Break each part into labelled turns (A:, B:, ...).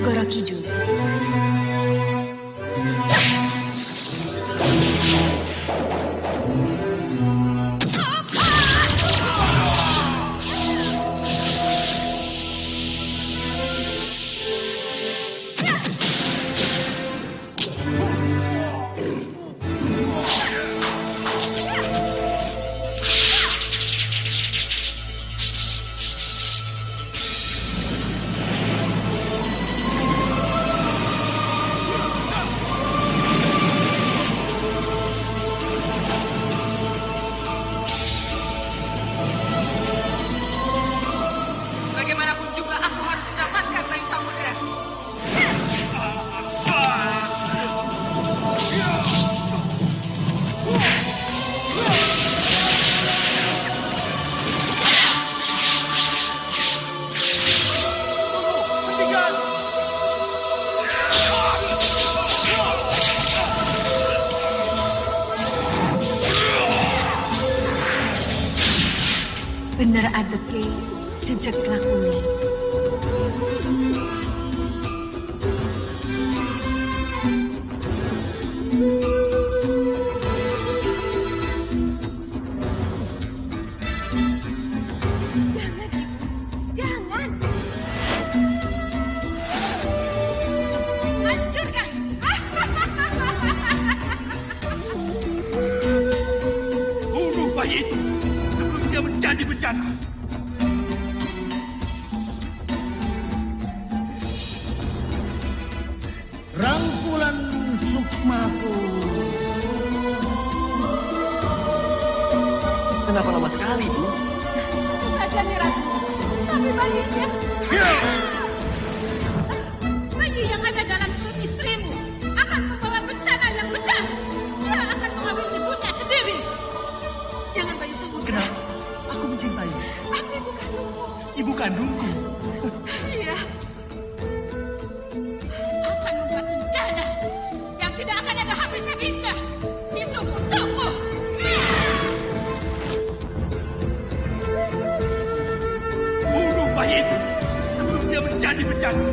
A: Segoro Kidul. Bener adeke jejeg lakune.
B: Jangan. Hancurkan.
C: Bunuh bayi itu sebelum dia menjadi bencana.
D: Rangkulan sukmaku.
E: Kenapa lama sekali, Bu?
B: Tentu saja nih Ratu. Tapi bayinya. Bayi yang ada dalam perut istrimu akan membawa bencana yang besar. Dia akan mengambil ibunya sendiri. Jangan bayi sembuh.
D: Kenapa? Aku mencintaimu.
B: Aku ibu kandungmu.
D: Ibu kandungku.
B: Iya. Akan membuat bencana yang tidak akan ada habis-habisnya. Tunggu.
C: Bunuh bayi itu sebelum dia menjadi bencana.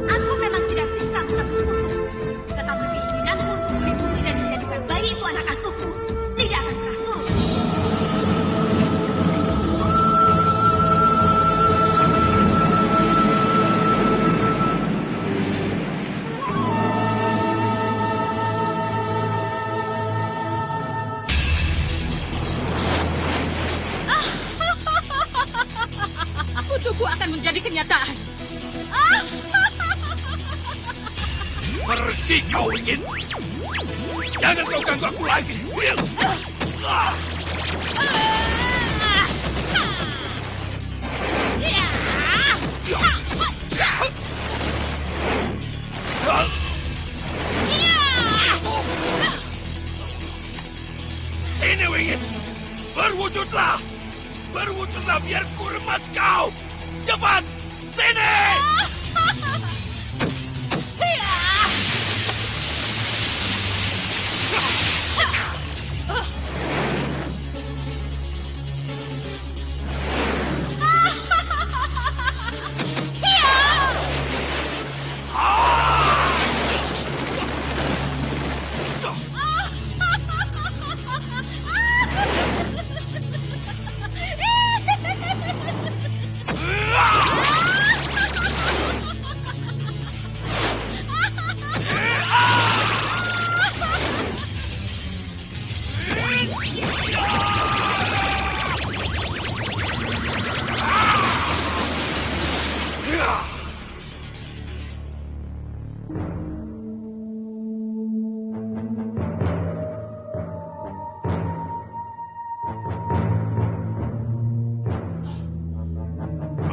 B: Aku memang tidak bisa mencampur tangan. Tetapi keinginanmu untuk melindungi dan menjadikan bayi itu anak asuhku tidak akan pernah surut. Kutuku akan menjadi kenyataan.
C: Pergi kau ingin. Jangan kau ganggu aku lagi. Ini Wingit. Berwujudlah. Berwujudlah biar ku lemas kau. Cepat. Sini.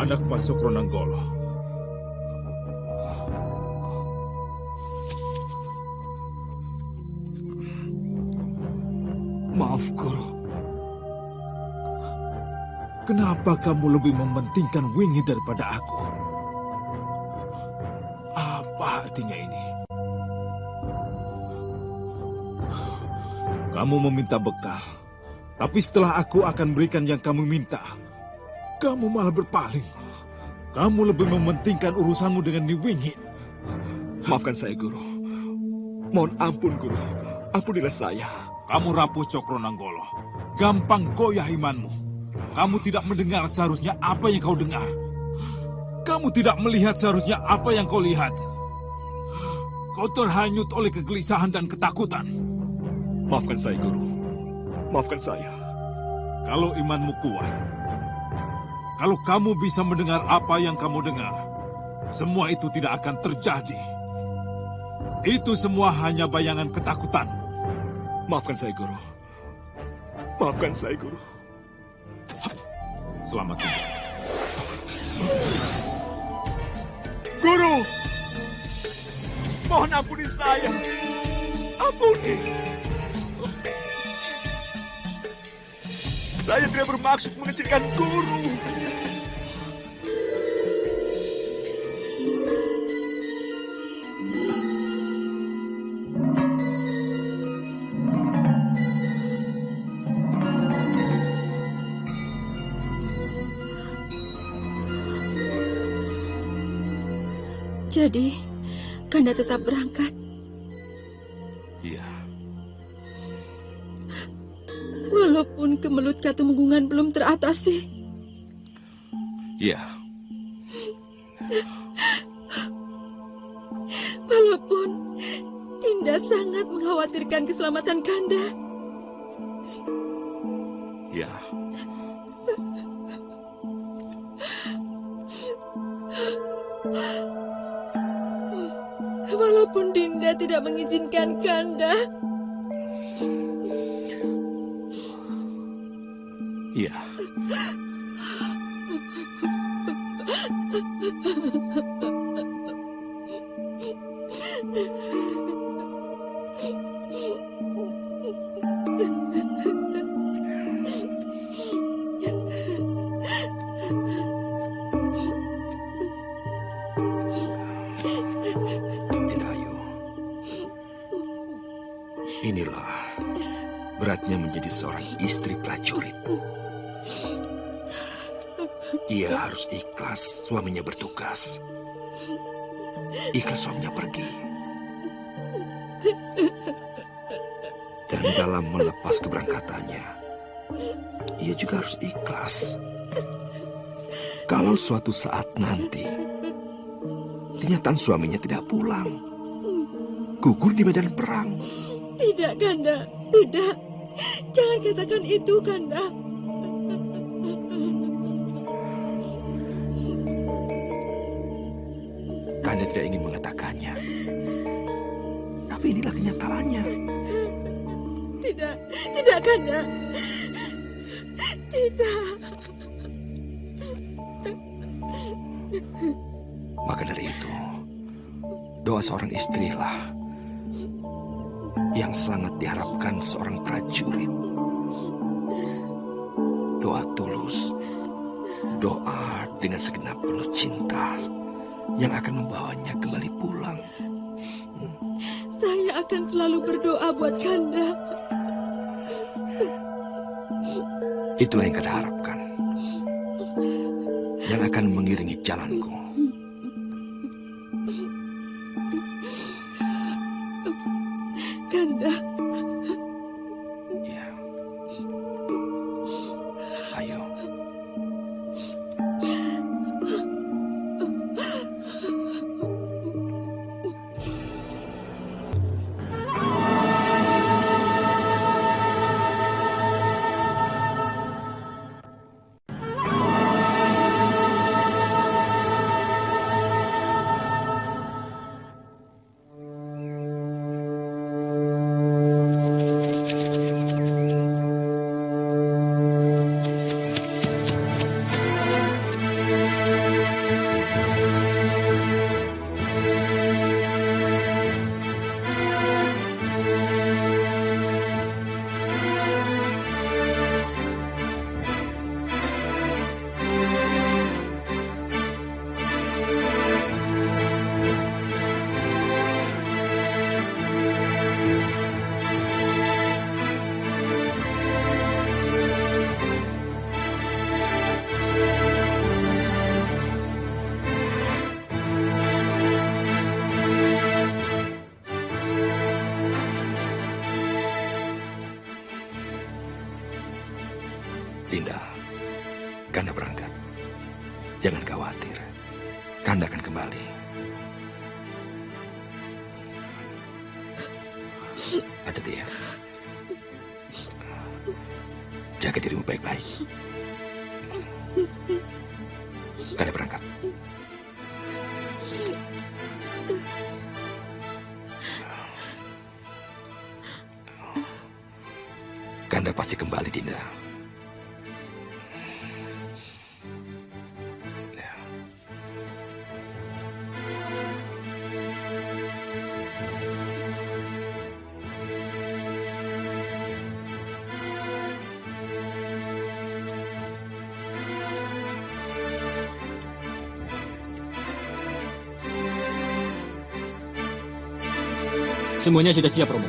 F: Anak masuk Ronanggolo. Maaf, Guru. Kenapa kamu lebih mementingkan Wingi daripada aku? Apa artinya ini? Kamu meminta bekal, tapi setelah aku akan berikan yang kamu minta, kamu malah berpaling. Kamu lebih mementingkan urusanmu dengan Niwingit Maafkan saya, Guru. Mohon ampun, Guru. Ampunilah saya.
C: Kamu rapuh Cokronanggolo. Gampang goyah imanmu. Kamu tidak mendengar seharusnya apa yang kau dengar. Kamu tidak melihat seharusnya apa yang kau lihat. Kau terhanyut oleh kegelisahan dan ketakutan.
F: Maafkan saya, Guru. Maafkan saya.
C: Kalau imanmu kuat, kalau kamu bisa mendengar apa yang kamu dengar, semua itu tidak akan terjadi. Itu semua hanya bayangan ketakutan.
F: Maafkan saya, Guru. Maafkan saya, Guru.
C: Selamat tinggal.
F: Guru! Mohon ampuni saya. Ampuni. Saya tidak bermaksud mengecilkan Guru.
B: Jadi, Kanda tetap berangkat.
C: Iya.
B: Walaupun kemelut Katumenggungan belum teratasi.
C: Iya.
B: Walaupun Dinda sangat mengkhawatirkan keselamatan Kanda.
C: Iya.
B: Walaupun Dinda tidak mengizinkan Kanda.
C: Iya.
E: Inilah beratnya menjadi seorang istri prajurit. Ia harus ikhlas suaminya bertugas. Ikhlas suaminya pergi. Dan dalam melepas keberangkatannya, ia juga harus ikhlas. Kalau suatu saat nanti, kenyataan suaminya tidak pulang, gugur di medan perang.
B: Tidak, Kanda. Tidak. Jangan katakan itu, Kanda.
E: Kanda tidak ingin mengatakannya. Tapi inilah kenyataannya.
B: Tidak. Tidak, Kanda. Tidak.
E: Maka dari itu, doa seorang istrilah yang sangat diharapkan seorang prajurit. Doa tulus, doa dengan segenap penuh cinta yang akan membawanya kembali pulang.
B: Saya akan selalu berdoa buat Kanda.
E: Itulah yang Kanda harapkan, yang akan mengiringi jalanku.
B: Kanda.
E: Ya. Ayo. Hati-hati ya. Jaga dirimu baik-baik. Kanda berangkat. Kanda pasti kembali, Dinda.
G: Semuanya sudah siap, Romo.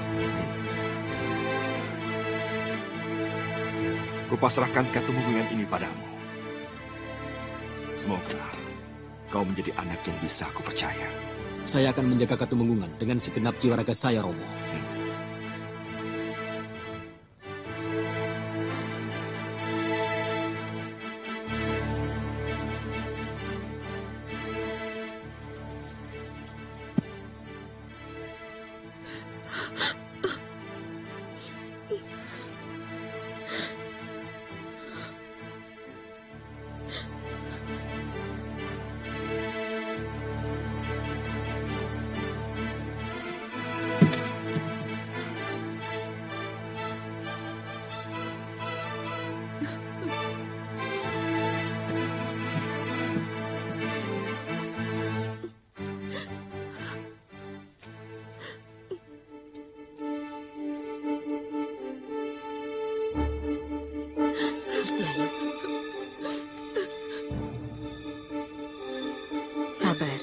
E: Kupasrahkan Katumenggungan ini padamu. Semoga kau menjadi anak yang bisa aku percaya.
G: Saya akan menjaga Katumenggungan dengan segenap jiwa raga saya, Romo.
A: Sabar.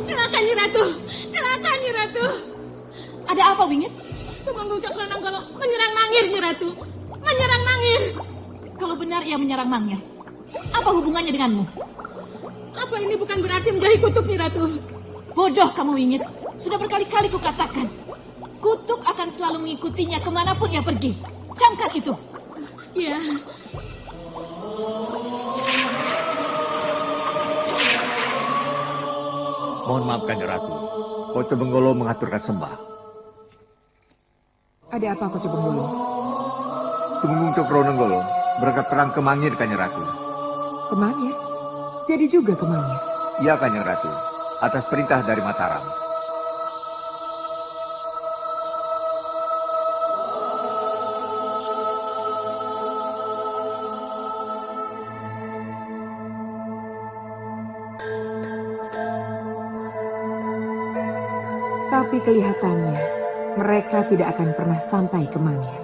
B: Celaka Nyi Ratu! Celaka Nyi Ratu!
A: Ada apa, Wingit?
B: Tumenggung Cokronanggolo menyerang Mangir, Nyi Ratu! Menyerang Mangir!
A: Kalau benar ia menyerang Mangir, apa hubungannya denganmu?
B: Apa ini bukan berarti menjadi kutuk, Nyi Ratu?
A: Bodoh kamu, Wingit. Sudah berkali-kali kukatakan. Kutuk akan selalu mengikutinya kemanapun ia pergi. Camkan itu.
B: Iya.
H: Mohon maaf, Kanjeng Ratu. Koco Benggolo mengaturkan sembah.
I: Ada apa, Koco Benggolo?
H: Tumenggung Cokronenggolo berangkat perang ke Mangir, Kanjeng Ratu.
I: Ke Mangir? Jadi juga ke Mangir?
H: Iya, Kanjeng Ratu. Atas perintah dari Mataram.
I: Tapi kelihatannya mereka tidak akan pernah sampai ke Mangir.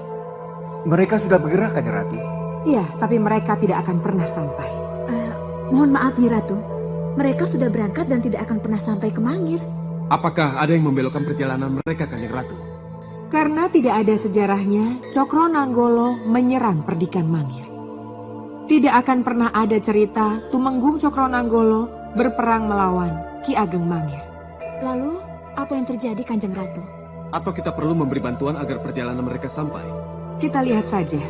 H: Mereka sudah bergerak, Kanjeng Ratu.
I: Iya, tapi mereka tidak akan pernah sampai.
J: Mohon maaf, Nyi Ratu. Mereka sudah berangkat dan tidak akan pernah sampai ke Mangir.
K: Apakah ada yang membelokkan perjalanan mereka, Kanjeng Ratu?
I: Karena tidak ada sejarahnya, Cokronanggolo menyerang perdikan Mangir. Tidak akan pernah ada cerita Tumenggung Cokronanggolo berperang melawan Ki Ageng Mangir.
J: Lalu, apa yang terjadi, Kanjeng Ratu?
K: Atau kita perlu memberi bantuan agar perjalanan mereka sampai?
I: Kita lihat saja.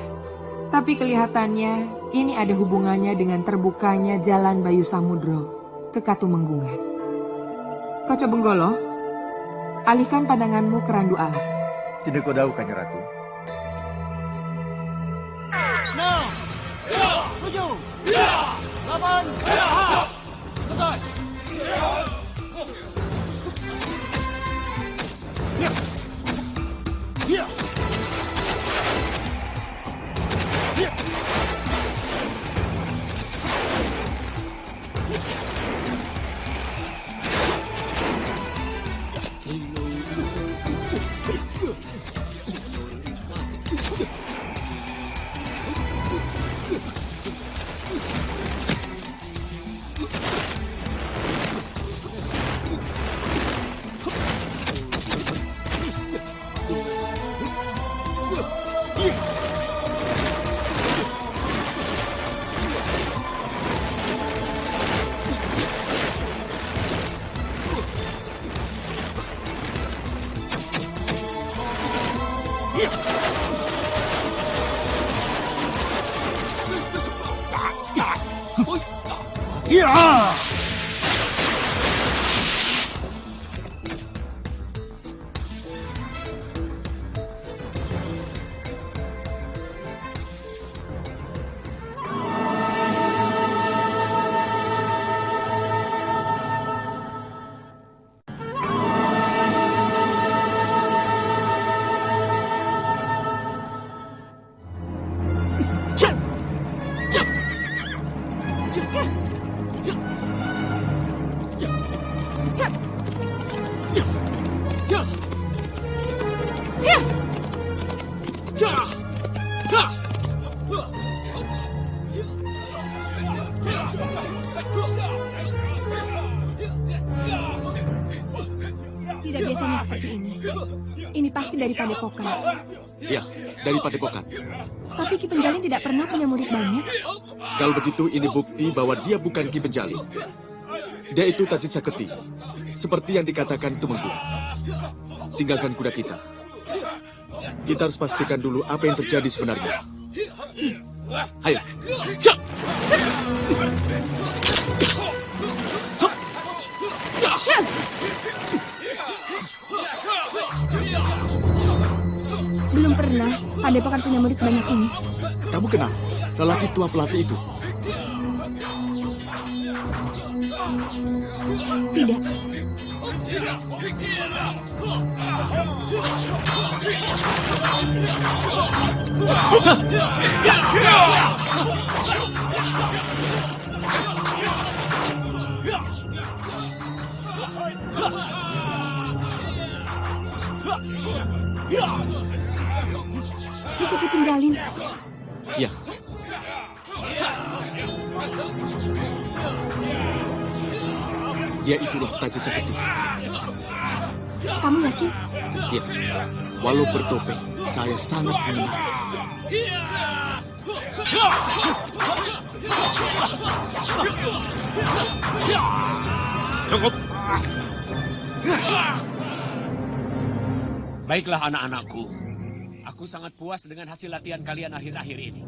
I: Tapi kelihatannya ini ada hubungannya dengan terbukanya jalan Bayu Samudro ke Katumenggungan. Koco Benggolo, alihkan pandanganmu ke Randu Alas.
H: Sini Kodau, Kanjeng Ratu.
D: 7, 8, selesai.
J: Tidak biasanya seperti ini. Ini pasti dari Padepokan.
K: Ya, dari Padepokan.
J: Tapi Ki Penjalin tidak pernah punya murid banyak.
K: Kalau begitu ini bukti bahwa dia bukan Ki Penjalin. Dia itu Taji Saketi. Seperti yang dikatakan Tumenggung. Tinggalkan kuda kita. Kita harus pastikan dulu apa yang terjadi sebenarnya. Ayo.
J: Belum pernah Padepokan punya murid sebanyak ini.
K: Kamu kenal lelaki tua pelatih itu?
J: Tidak. Itu Ki Penjalin.
K: Ya. Dia itulah Taji Saketi.
J: Kamu yakin?
K: Ya. Walau bertopeng, saya sangat mengenal.
C: Cukup.
G: Baiklah anak-anakku. Aku sangat puas dengan hasil latihan kalian akhir-akhir ini.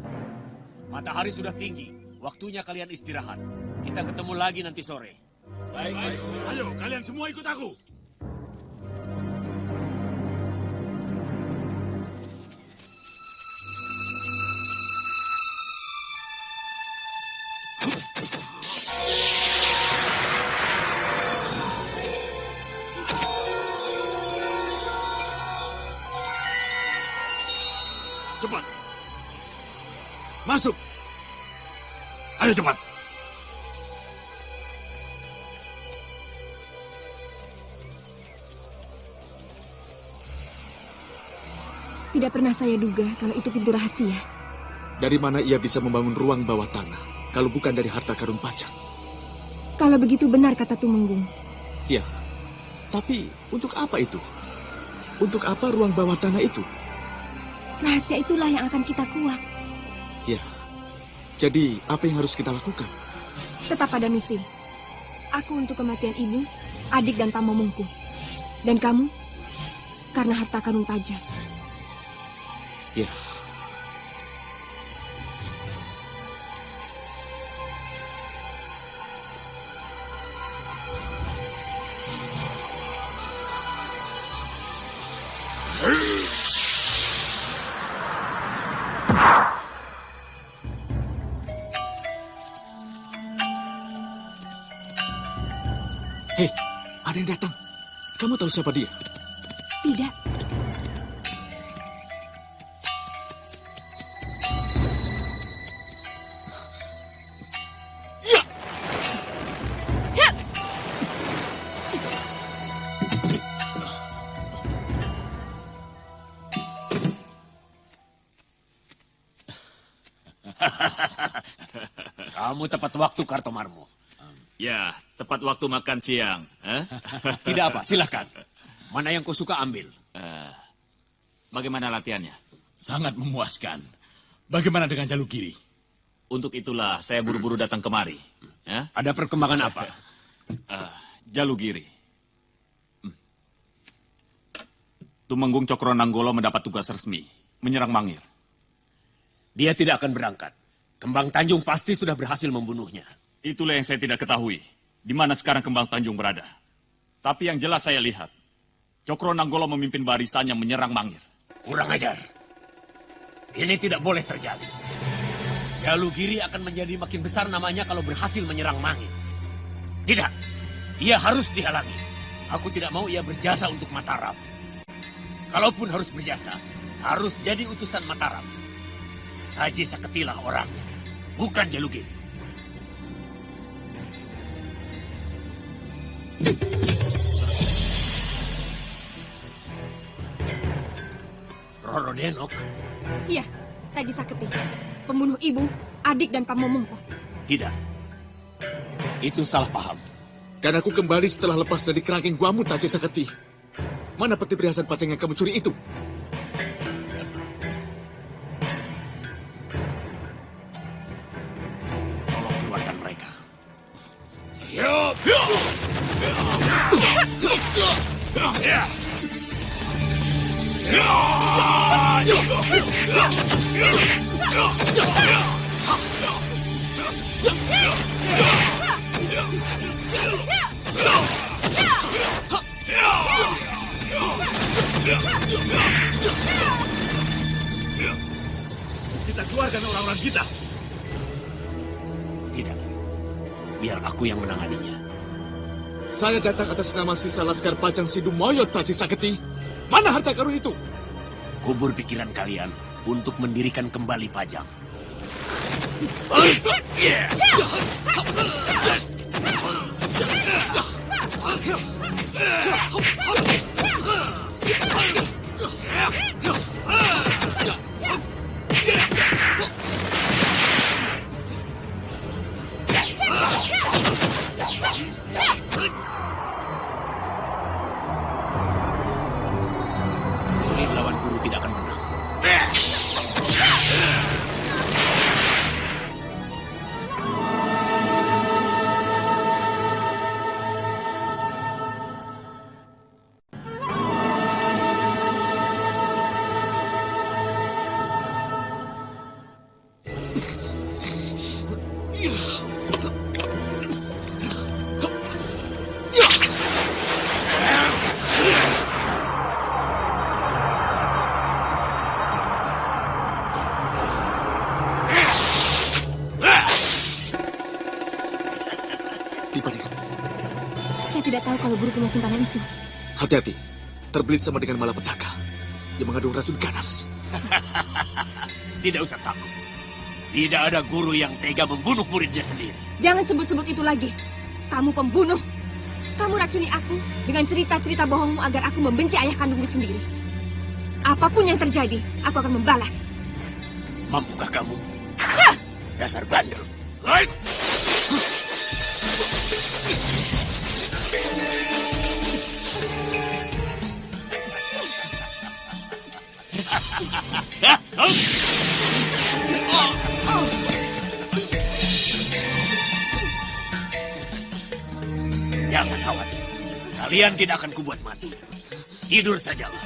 G: Matahari sudah tinggi. Waktunya kalian istirahat. Kita ketemu lagi nanti sore.
C: Baik. Ayo, kalian semua ikut aku. Cepat. Masuk. Ayo cepat.
J: Tidak pernah saya duga kalau itu pintu rahasia.
K: Dari mana ia bisa membangun ruang bawah tanah kalau bukan dari harta karun pajak?
J: Kalau begitu benar kata Tumenggung.
K: Ya, tapi untuk apa itu? Untuk apa ruang bawah tanah itu?
J: Rahasia itulah yang akan kita kuak.
K: Ya, jadi apa yang harus kita lakukan?
J: Tetap pada misi. Aku untuk kematian ibu, adik dan pamomongku. Dan kamu, karena harta karun pajak.
K: Ya. Hei, ada yang datang. Kamu tahu siapa dia?
J: Tidak.
G: Kamu tepat waktu, Kartomarmo.
L: Ya, tepat waktu makan siang.
G: Tidak apa, silakan. Mana yang kau suka ambil.
L: Bagaimana latihannya?
C: Sangat memuaskan. Bagaimana dengan jalur kiri?
L: Untuk itulah saya buru-buru datang kemari.
G: Ada perkembangan apa?
L: Jalugiri. Tumenggung Cokronanggolo mendapat tugas resmi. Menyerang Mangir.
G: Dia tidak akan berangkat. Kembang Tanjung pasti sudah berhasil membunuhnya.
L: Itulah yang saya tidak ketahui. Di mana sekarang Kembang Tanjung berada. Tapi yang jelas saya lihat, Cokro Nanggolo memimpin barisannya menyerang Mangir.
G: Kurang ajar. Ini tidak boleh terjadi. Jalugiri akan menjadi makin besar namanya kalau berhasil menyerang Mangir. Tidak, ia harus dihalangi. Aku tidak mau ia berjasa untuk Mataram. Kalaupun harus berjasa, harus jadi utusan Mataram. Haji Saketilah orangnya, bukan Jalugiri. Roro Denok?
J: Iya, Taji Saketi. Pembunuh ibu, adik dan pamomongku.
G: Tidak. Itu salah paham.
K: Dan aku kembali setelah lepas dari kerangkeng guamu, Taji Saketi. Mana peti perhiasan paceng yang kamu curi itu?
G: Tolong keluarkan mereka.
K: Kita keluarkan orang-orang kita.
G: Tidak. Biar aku yang menanganinya.
K: Saya datang atas nama sisa Laskar Pajang Sidumoyo, Taji Saketi. Mana harta karun itu?
G: Kubur pikiran kalian untuk mendirikan kembali Pajang. Murid lawan guru tidak akan menang.
J: Saya tidak tahu kalau guru punya simpanan itu.
K: Hati-hati, terbelit sama dengan malapetaka yang mengandung racun ganas.
G: Tidak usah takut. Tidak ada guru yang tega membunuh muridnya sendiri.
J: Jangan sebut-sebut itu lagi. Kamu pembunuh. Kamu racuni aku dengan cerita-cerita bohongmu agar aku membenci ayah kandungmu sendiri. Apapun yang terjadi, aku akan membalas.
G: Mampukah kamu? Dasar bandel. Jangan khawatir. Kalian tidak akan kubuat mati. Tidur sajalah.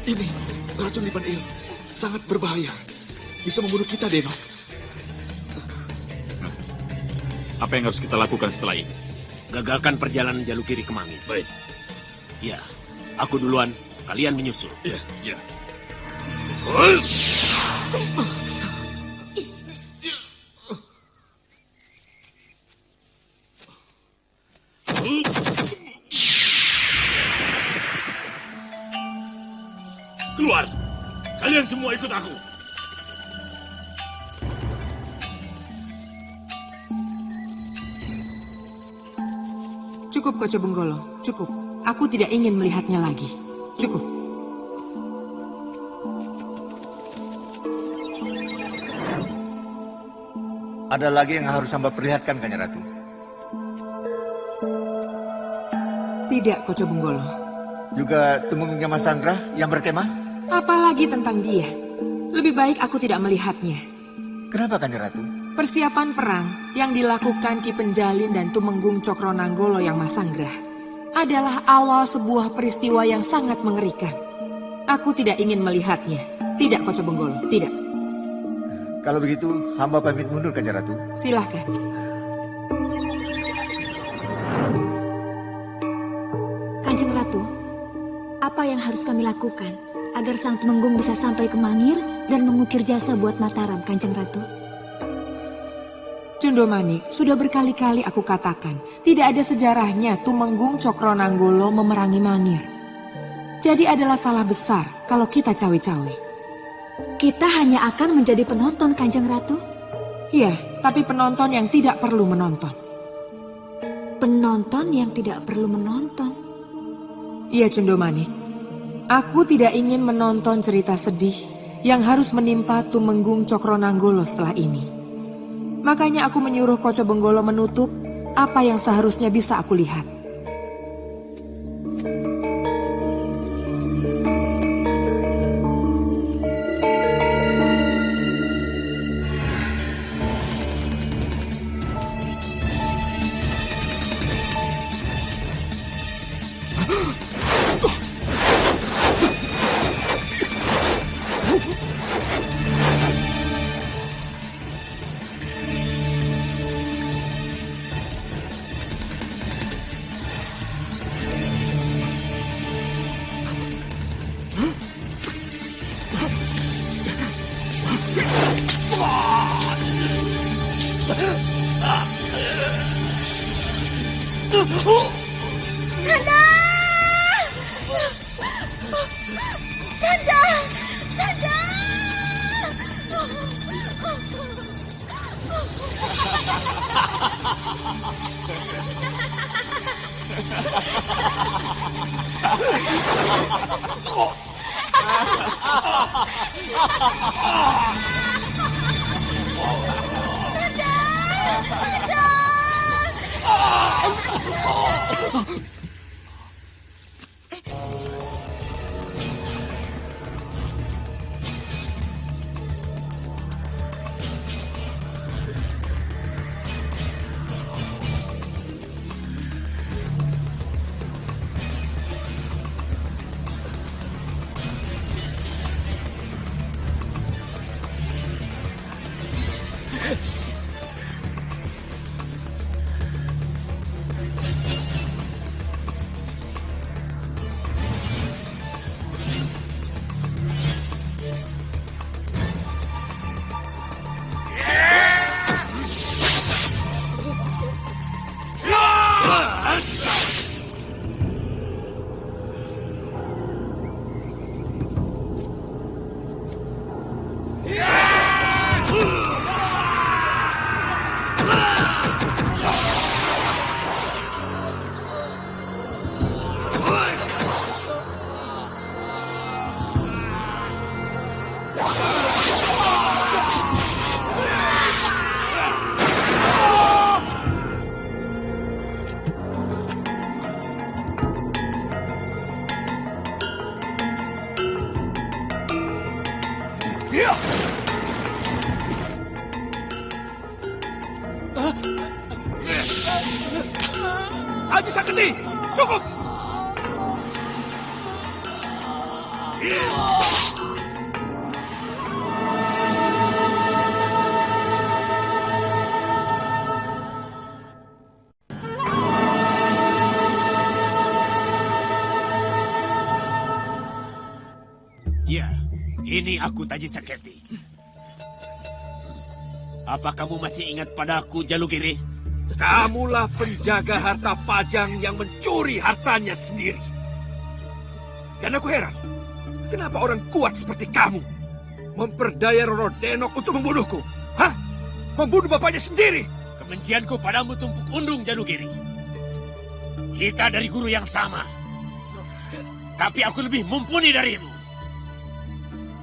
K: Ini racun Liban Il sangat berbahaya. Bisa membunuh kita, Denok.
L: Apa yang harus kita lakukan setelah ini?
G: Gagalkan perjalanan Jalugiri ke Mangir.
L: Baik.
G: Ya, aku duluan. Kalian menyusul.
L: Ya, ya.
C: Keluar! Kalian semua ikut aku.
I: Cukup, Koco Benggolo. Cukup. Aku tidak ingin melihatnya lagi. Cukup.
H: Ada lagi yang harus hamba perlihatkan, Kanjeng Ratu?
I: Tidak, Koco Benggolo.
H: Juga Tumenggung Mas Sanggrah yang berkemah?
I: Apalagi tentang dia. Lebih baik aku tidak melihatnya.
H: Kenapa, Kanjeng Ratu?
I: Persiapan perang yang dilakukan Ki Penjalin dan Tumenggung Cokronanggolo yang Masanggrah adalah awal sebuah peristiwa yang sangat mengerikan. Aku tidak ingin melihatnya. Tidak, Koco Benggolo, tidak.
H: Kalau begitu, hamba pamit mundur, Kanjeng Ratu.
I: Silahkan.
A: Kanjeng Ratu, apa yang harus kami lakukan agar Sang Tumenggung bisa sampai ke Mangir dan mengukir jasa buat Mataram, Kanjeng Ratu?
I: Cundomanik, sudah berkali-kali aku katakan, tidak ada sejarahnya Tumenggung Cokronanggolo memerangi Mangir. Jadi adalah salah besar kalau kita cawe-cawe.
A: Kita hanya akan menjadi penonton, Kanjeng Ratu.
I: Iya, tapi penonton yang tidak perlu menonton.
A: Penonton yang tidak perlu menonton?
I: Iya, Cundomanik. Aku tidak ingin menonton cerita sedih yang harus menimpa Tumenggung Cokronanggolo setelah ini. Makanya aku menyuruh Koco Benggolo menutup apa yang seharusnya bisa aku lihat.
E: Haji Saketi, cukup!
G: Ya, ini aku Taji Saketi. Apa kamu masih ingat padaku, Jalugiri?
E: Kamulah penjaga harta Pajang yang mencuri hartanya sendiri. Dan aku heran, kenapa orang kuat seperti kamu memperdaya Roro Denok untuk membunuhku? Hah? Membunuh bapaknya sendiri?
G: Kebencianku padamu tumpuk undung, Jalugiri. Kita dari guru yang sama. Tapi aku lebih mumpuni darimu.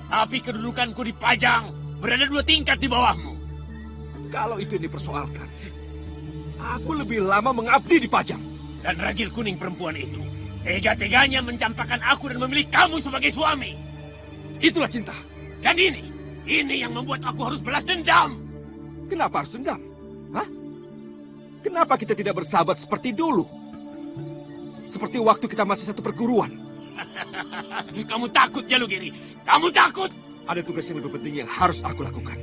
G: Tapi kedudukanku di Pajang berada 2 tingkat di bawahmu.
E: Kalau itu dipersoalkan, aku lebih lama mengabdi di Pajang.
G: Dan ragil kuning perempuan itu tega-teganya mencampakkan aku dan memilih kamu sebagai suami.
E: Itulah cinta.
G: Dan ini yang membuat aku harus balas dendam.
E: Kenapa harus dendam? Hah? Kenapa kita tidak bersahabat seperti dulu? Seperti waktu kita masih satu perguruan.
G: Kamu takut, Jalugiri. Kamu takut.
E: Ada tugas yang lebih penting yang harus aku lakukan.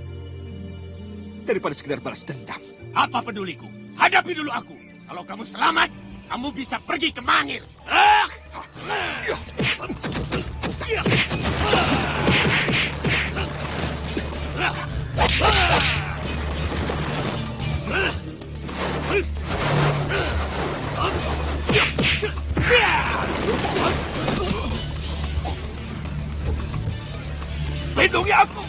E: daripada sekedar balas dendam.
G: Apa peduliku? Hadapi dulu aku. Kalau kamu selamat, kamu bisa pergi ke Mangir.
E: Lindungi aku.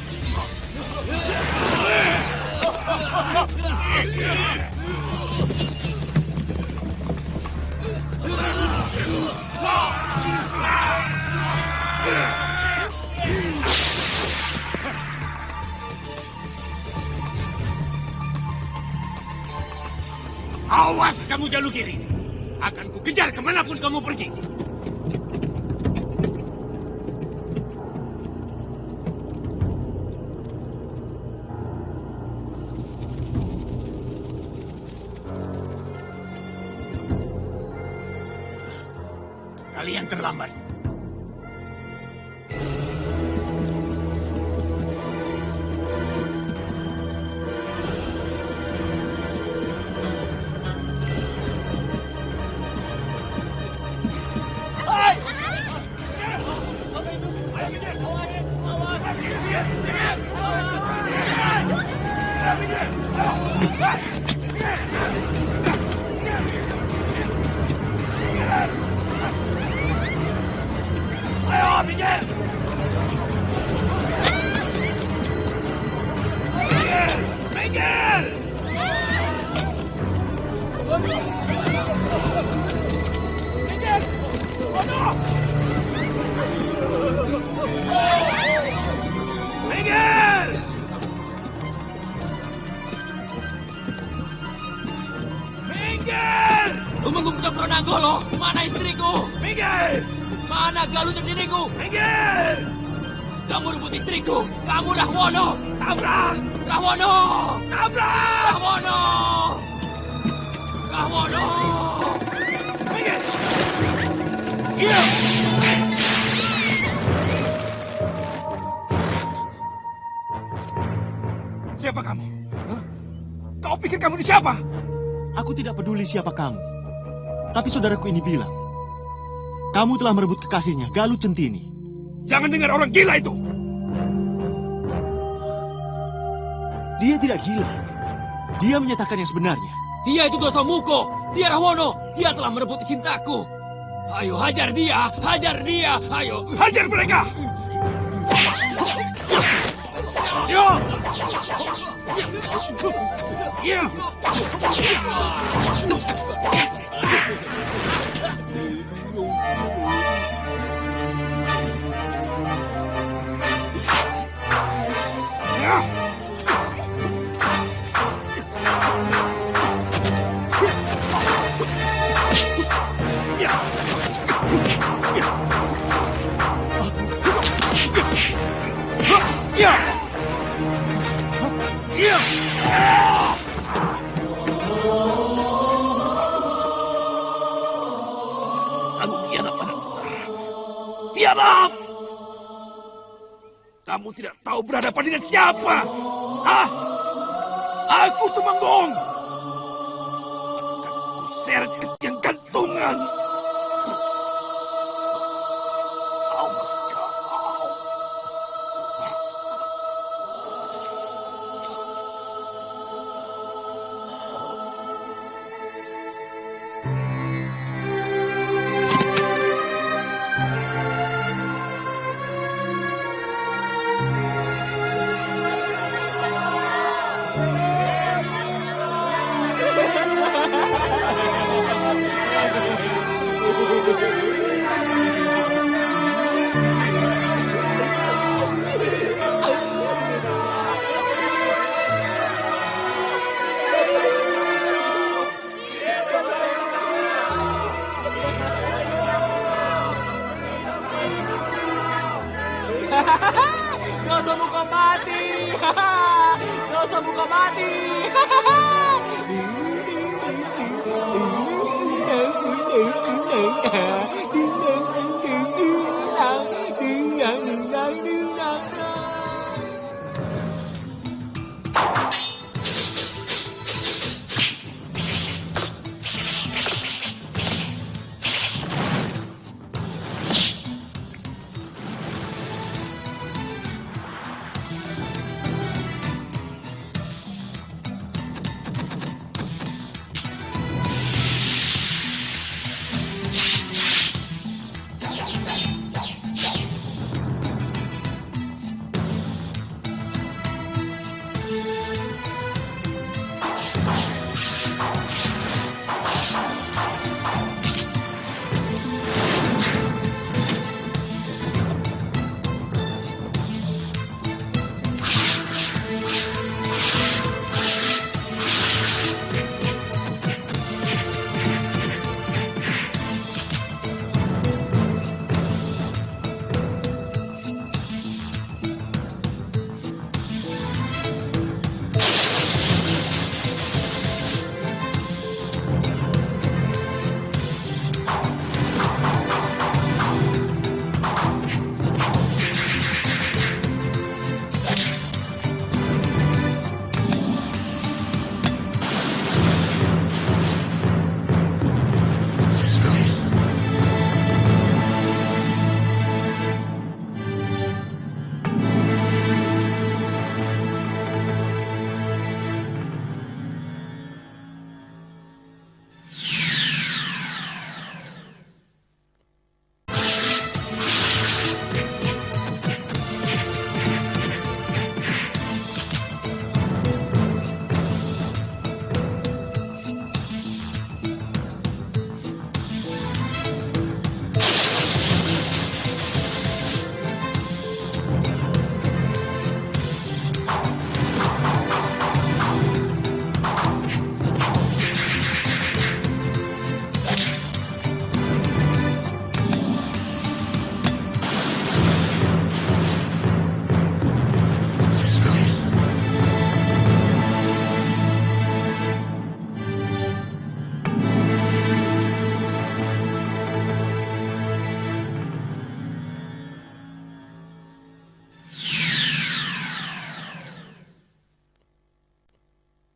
G: Awas kamu Jalugiri. Akan kukejar kemanapun kamu pergi. Kalian terlambat.
M: Tumenggung Cokronanggolo, mana istriku?
E: Minggir!
M: Mana galunya diriku?
E: Minggir!
M: Kamu rebut istriku, kamu Rahwono!
E: Tabrak!
M: Rahwono!
E: Tabrak!
M: Rahwono! Rahwono!
E: Minggir! Iya! Siapa kamu? Hah? Kau pikir kamu ini siapa?
K: Aku tidak peduli siapa kamu. Tapi saudaraku ini bilang, kamu telah merebut kekasihnya, Galuh Centini.
E: Jangan dengar orang gila itu.
K: Dia tidak gila. Dia menyatakan yang sebenarnya.
M: Dia itu Dosa Muko. Dia Rahwono. Dia telah merebut cintaku. Ayo hajar dia, hajar dia. Ayo
E: hajar mereka. Yo! Ya! Tiarap! Kamu tidak tahu berhadapan dengan siapa? Hah? Aku Tumenggung. Akan kuseret ke tiang gantungan. Awas kau.
M: Dosa Muko mati. Dosa Muko mati.